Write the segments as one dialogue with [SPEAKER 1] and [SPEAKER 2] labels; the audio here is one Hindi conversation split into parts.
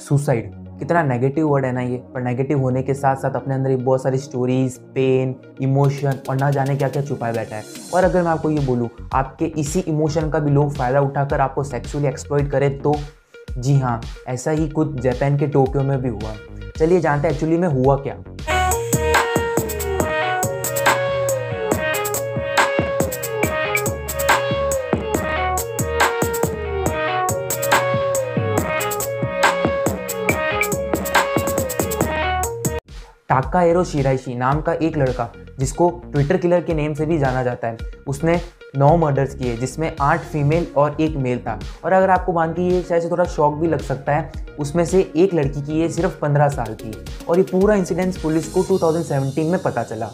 [SPEAKER 1] सुसाइड कितना नेगेटिव वर्ड है ना ये, पर नेगेटिव होने के साथ साथ अपने अंदर ही बहुत सारी स्टोरीज, पेन, इमोशन और ना जाने क्या क्या छुपाया बैठा है। और अगर मैं आपको ये बोलूँ आपके इसी इमोशन का भी लोग फ़ायदा उठाकर आपको सेक्सुअली एक्सप्लॉइट करें तो जी हाँ, ऐसा ही कुछ जापान के टोक्यो में भी हुआ। चलिए जानते हैं एक्चुअली में हुआ क्या। टाकाहिरो शिराइशी नाम का एक लड़का, जिसको ट्विटर किलर के नेम से भी जाना जाता है, उसने 9 मर्डर्स किए जिसमें 8 फीमेल और 1 मेल था। और अगर आपको मान के ये शायद से थोड़ा शॉक भी लग सकता है, उसमें से एक लड़की की एज सिर्फ 15 साल की। और ये पूरा इंसिडेंस पुलिस को 2017 में पता चला।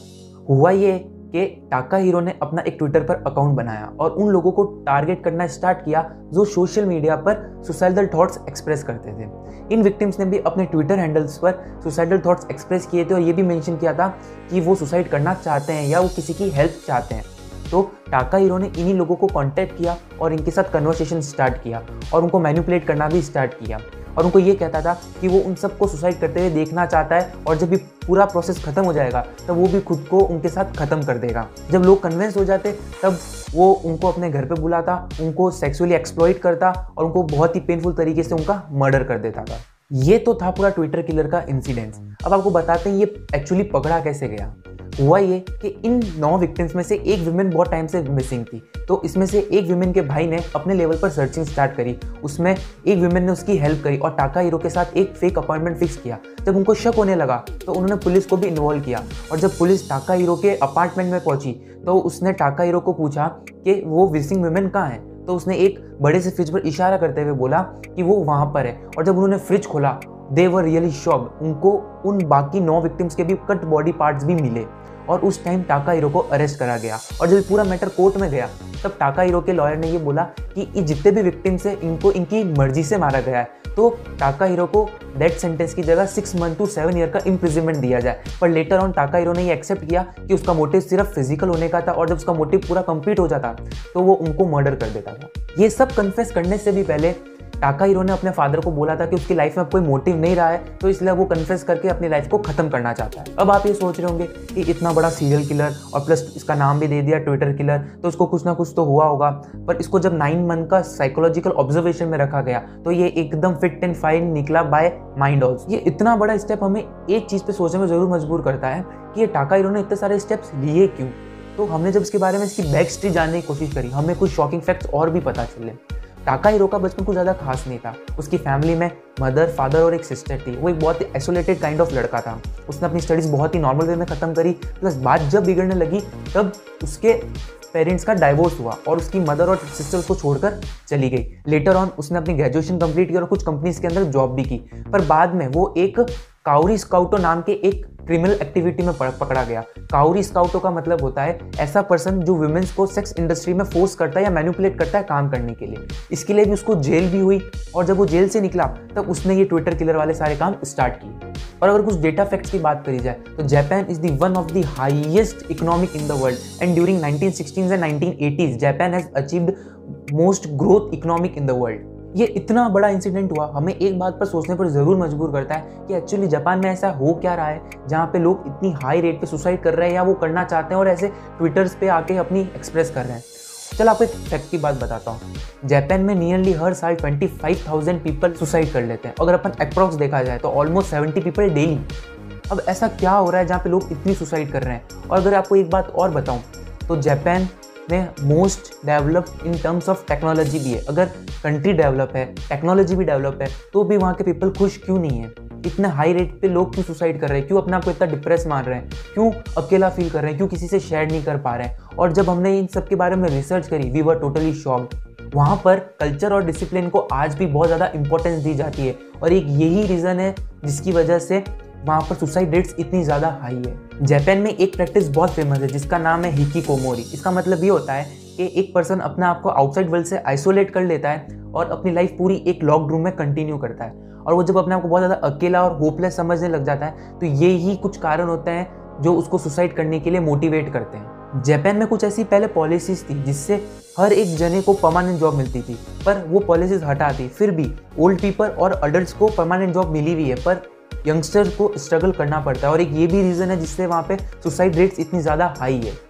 [SPEAKER 1] हुआ ये कि टाकाहिरो ने अपना एक ट्विटर पर अकाउंट बनाया और उन लोगों को टारगेट करना स्टार्ट किया जो सोशल मीडिया पर सुसाइडल थॉट्स एक्सप्रेस करते थे। इन विक्टिम्स ने भी अपने ट्विटर हैंडल्स पर सुसाइडल थॉट्स एक्सप्रेस किए थे और ये भी मेंशन किया था कि वो सुसाइड करना चाहते हैं या वो किसी की हेल्प चाहते हैं। तो टाकाहिरो ने इन्हीं लोगों को कांटेक्ट किया और इनके साथ कन्वर्सेशन स्टार्ट किया और उनको मैनिपुलेट करना भी स्टार्ट किया। और उनको ये कहता था कि वो उन सबको सुसाइड करते हुए देखना चाहता है और जब भी पूरा प्रोसेस खत्म हो जाएगा तब वो भी खुद को उनके साथ ख़त्म कर देगा। जब लोग कन्विंस हो जाते तब वो उनको अपने घर पे बुलाता, उनको सेक्सुअली एक्सप्लॉइट करता और उनको बहुत ही पेनफुल तरीके से उनका मर्डर कर देता था। ये तो था पूरा ट्विटर किलर का इंसिडेंस। अब आपको बताते हैं ये एक्चुअली पकड़ा कैसे गया। हुआ ये कि इन 9 विक्टिम्स में से एक विमेन बहुत टाइम से मिसिंग थी, तो इसमें से एक विमेन के भाई ने अपने लेवल पर सर्चिंग स्टार्ट करी। उसमें एक विमेन ने उसकी हेल्प करी और टाकाहिरो के साथ एक फेक अपॉइंटमेंट फिक्स किया। जब उनको शक होने लगा तो उन्होंने पुलिस को भी इन्वॉल्व किया और जब पुलिस टाकाहिरो के अपार्टमेंट में पहुंची तो उसने टाकाहिरो को पूछा कि वो मिसिंग विमेन कहाँ है। तो उसने एक बड़े से फ्रिज पर इशारा करते हुए बोला कि वो वहाँ पर है। और जब उन्होंने फ्रिज खोला दे वर रियली शॉक्ड। उनको उन बाकी 9 विक्टिम्स के भी कट बॉडी पार्ट्स भी मिले और उस टाइम टाकाहिरो को अरेस्ट करा गया। और जब पूरा मैटर कोर्ट में गया तब टाकाहिरो के लॉयर ने ये बोला कि ये जितने भी विक्टिम्स हैं इनको इनकी मर्जी से मारा गया है, तो टाकाहिरो को डेथ सेंटेंस की जगह 6 मंथ टू 7 ईयर का इम्प्रिजनमेंट दिया जाए। पर लेटर ऑन टाकाहिरो ने ये एक्सेप्ट किया कि उसका मोटिव सिर्फ फिजिकल होने का था और जब उसका मोटिव पूरा कंप्लीट हो जाता तो वो उनको मर्डर कर देता था। ये सब कन्फेस करने से भी पहले टाकाहिरो ने अपने फादर को बोला था कि उसकी लाइफ में कोई मोटिव नहीं रहा है, तो इसलिए वो कन्फेस करके अपनी लाइफ को खत्म करना चाहता है। अब आप ये सोच रहे होंगे कि इतना बड़ा सीरियल किलर और प्लस इसका नाम भी दे दिया ट्विटर किलर, तो इसको कुछ ना कुछ तो हुआ होगा। पर इसको जब 9 मंथ का साइकोलॉजिकल ऑब्जर्वेशन में रखा गया तो ये एकदम फिट एंड फाइन निकला बाय माइंड ऑल्सो। ये इतना बड़ा स्टेप हमें एक चीज़ पे सोचने में जरूर मजबूर करता है कि ये टाकाहिरो ने इतने सारे स्टेप्स लिए क्यों। तो हमने जब इसके बारे में इसकी बैक स्टोरी जानने की कोशिश करी, हमें कुछ शॉकिंग फैक्ट्स और भी पता चले। टाकाहिरो का बचपन कुछ ज़्यादा खास नहीं था। उसकी फैमिली में मदर, फादर और एक सिस्टर थी। वो एक बहुत ही आइसोलेटेड काइंड ऑफ लड़का था। उसने अपनी स्टडीज़ बहुत ही नॉर्मल वे में ख़त्म करी, प्लस बात जब बिगड़ने लगी तब उसके पेरेंट्स का डाइवोर्स हुआ और उसकी मदर और सिस्टर उसको छोड़कर चली गई। लेटर ऑन उसने अपनी ग्रेजुएशन कंप्लीट की और कुछ कंपनीज के अंदर जॉब भी की। पर बाद में वो एक काउरी स्काउटो नाम के एक क्रिमिनल एक्टिविटी में पकड़ा गया। काउरी स्काउटो का मतलब होता है ऐसा पर्सन जो वुमेन्स को सेक्स इंडस्ट्री में फोर्स करता है या मैनिपुलेट करता है काम करने के लिए। इसके लिए भी उसको जेल भी हुई और जब वो जेल से निकला तब उसने ये ट्विटर किलर वाले सारे काम स्टार्ट किए। और अगर कुछ डेटा फैक्ट्स की बात करी जाए तो Japan is the one of the highest economic in the world and during 1960s and 1980s Japan has achieved most growth economic in the world. ये इतना बड़ा इंसिडेंट हुआ हमें एक बात पर सोचने पर जरूर मजबूर करता है कि एक्चुअली जापान में ऐसा हो क्या रहा है जहाँ पे लोग इतनी हाई रेट पे सुसाइड कर रहे हैं या वो करना चाहते हैं और ऐसे ट्विटर्स पे आके अपनी एक्सप्रेस कर रहे हैं। चलो आपको एक फैक्ट की बात बताता हूँ। जापान में नियरली हर साल 25,000 पीपल सुसाइड कर लेते हैं। अगर अपन अप्रॉक्स देखा जाए तो ऑलमोस्ट 70 पीपल डेली। अब ऐसा क्या हो रहा है जहाँ पे लोग इतनी सुसाइड कर रहे हैं। और अगर आपको एक बात और बताऊँ तो जापान में most developed in terms of technology भी है। अगर कंट्री डेवलप है, टेक्नोलॉजी भी डेवलप है, तो भी वहाँ के पीपल खुश क्यों नहीं है। इतने हाई रेट पे लोग क्यों सुसाइड कर रहे हैं, क्यों अपने आप को इतना डिप्रेस मान रहे हैं, क्यों अकेला फील कर रहे हैं, क्यों किसी से शेयर नहीं कर पा रहे हैं। और जब हमने इन सब के बारे में रिसर्च करी वी वर टोटली शॉक्ड। वहाँ पर कल्चर और डिसिप्लिन को आज भी बहुत ज़्यादा इंपॉर्टेंस दी जाती है और एक यही रीज़न है जिसकी वजह से वहाँ पर सुसाइड रेट्स इतनी ज़्यादा हाई है। जापान में एक प्रैक्टिस बहुत फेमस है जिसका नाम है हिकिकोमोरी। इसका मतलब ये होता है कि एक पर्सन अपने आप को आउटसाइड वर्ल्ड से आइसोलेट कर लेता है और अपनी लाइफ पूरी एक लॉक्ड रूम में कंटिन्यू करता है। और वो जब अपने आप को बहुत ज़्यादा अकेला और होपलेस समझने लग जाता है तो ये ही कुछ कारण होते हैं जो उसको सुसाइड करने के लिए मोटिवेट करते हैं। जापान में कुछ ऐसी पहले पॉलिसीज थी जिससे हर एक जने को परमानेंट जॉब मिलती थी, पर वो पॉलिसीज हटा दी। फिर भी ओल्ड पीपल और अडल्ट्स को परमानेंट जॉब मिली हुई है, पर यंगस्टर्स को स्ट्रगल करना पड़ता है। और एक ये भी रीज़न है जिससे वहाँ पे सुसाइड रेट्स इतनी ज़्यादा हाई है।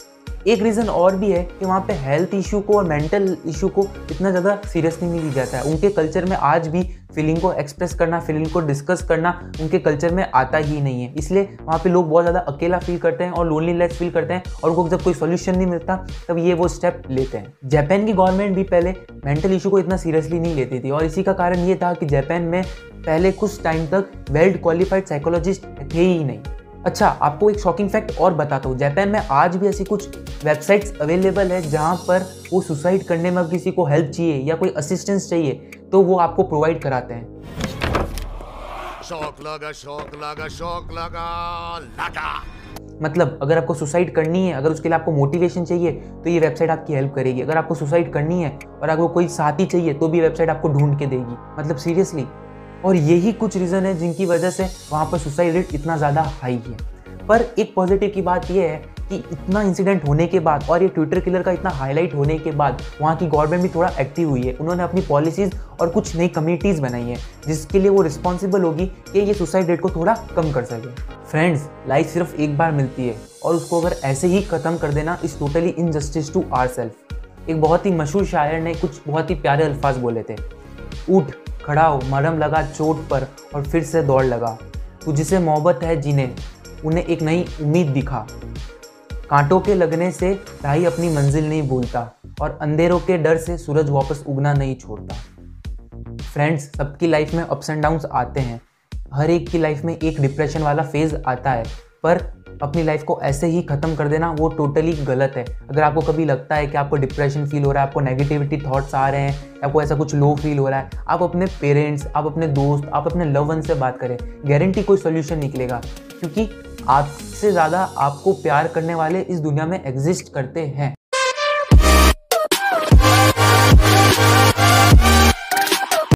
[SPEAKER 1] एक रीज़न और भी है कि वहाँ पे हेल्थ इशू को और मेंटल इशू को इतना ज़्यादा सीरियसली नहीं लिया जाता है। उनके कल्चर में आज भी फीलिंग को एक्सप्रेस करना, फीलिंग को डिस्कस करना उनके कल्चर में आता ही नहीं है। इसलिए वहाँ पे लोग बहुत ज़्यादा अकेला फील करते हैं और लोनलीनेस फील करते हैं, और उनको जब कोई सोल्यूशन नहीं मिलता तब ये वो स्टेप लेते हैं। जापान की गवर्नमेंट भी पहले मेंटल इशू को इतना सीरियसली नहीं लेती थी, और इसी का कारण ये था कि जापान में पहले कुछ टाइम तक वेल क्वालिफाइड साइकोलॉजिस्ट थे ही नहीं। अच्छा, आपको एक शॉकिंग फैक्ट और बताता हूँ। जापान में आज भी ऐसी कुछ वेबसाइट्स अवेलेबल है जहाँ पर वो सुसाइड करने में किसी को हेल्प चाहिए या कोई असिस्टेंस चाहिए तो वो आपको प्रोवाइड कराते हैं।
[SPEAKER 2] शौक लगा, शौक लगा, शौक लगा, लगा।
[SPEAKER 1] मतलब अगर आपको सुसाइड करनी है, अगर उसके लिए आपको मोटिवेशन चाहिए तो ये वेबसाइट आपकी हेल्प करेगी। अगर आपको सुसाइड करनी है और आपको कोई साथी चाहिए तो भी वेबसाइट आपको ढूंढ के देगी। मतलब सीरियसली। और यही कुछ रीज़न है जिनकी वजह से वहाँ पर सुसाइड रेट इतना ज़्यादा हाई है। पर एक पॉजिटिव की बात यह है कि इतना इंसिडेंट होने के बाद और ये ट्विटर किलर का इतना हाईलाइट होने के बाद वहाँ की गवर्नमेंट भी थोड़ा एक्टिव हुई है। उन्होंने अपनी पॉलिसीज़ और कुछ नई कम्युनिटीज़ बनाई हैं जिसके लिए वो रिस्पॉन्सिबल होगी कि ये सुसाइड रेट को थोड़ा कम कर सके। फ्रेंड्स, लाइफ सिर्फ एक बार मिलती है और उसको अगर ऐसे ही ख़त्म कर देना is totally injustice to ourselves. एक बहुत ही मशहूर शायर ने कुछ बहुत ही प्यारे अल्फाज बोले थे, उठ खड़ा हो, मरहम लगा चोट पर और फिर से दौड़ लगा। तुझसे मोहब्बत है जिन्हें, उन्हें एक नई उम्मीद दिखा। कांटों के लगने से राही अपनी मंजिल नहीं भूलता और अंधेरों के डर से सूरज वापस उगना नहीं छोड़ता। फ्रेंड्स, सबकी लाइफ में अप्स एंड डाउन्स आते हैं। हर एक की लाइफ में एक डिप्रेशन वाला फेज आता है, पर अपनी लाइफ को ऐसे ही ख़त्म कर देना वो टोटली गलत है। अगर आपको कभी लगता है कि आपको डिप्रेशन फील हो रहा है, आपको नेगेटिविटी थॉट्स आ रहे हैं, आपको ऐसा कुछ लो फील हो रहा है, आप अपने पेरेंट्स, आप अपने दोस्त, आप अपने लव वन से बात करें। गारंटी कोई सोल्यूशन निकलेगा, क्योंकि आपसे ज़्यादा आपको प्यार करने वाले इस दुनिया में एग्जिस्ट करते हैं।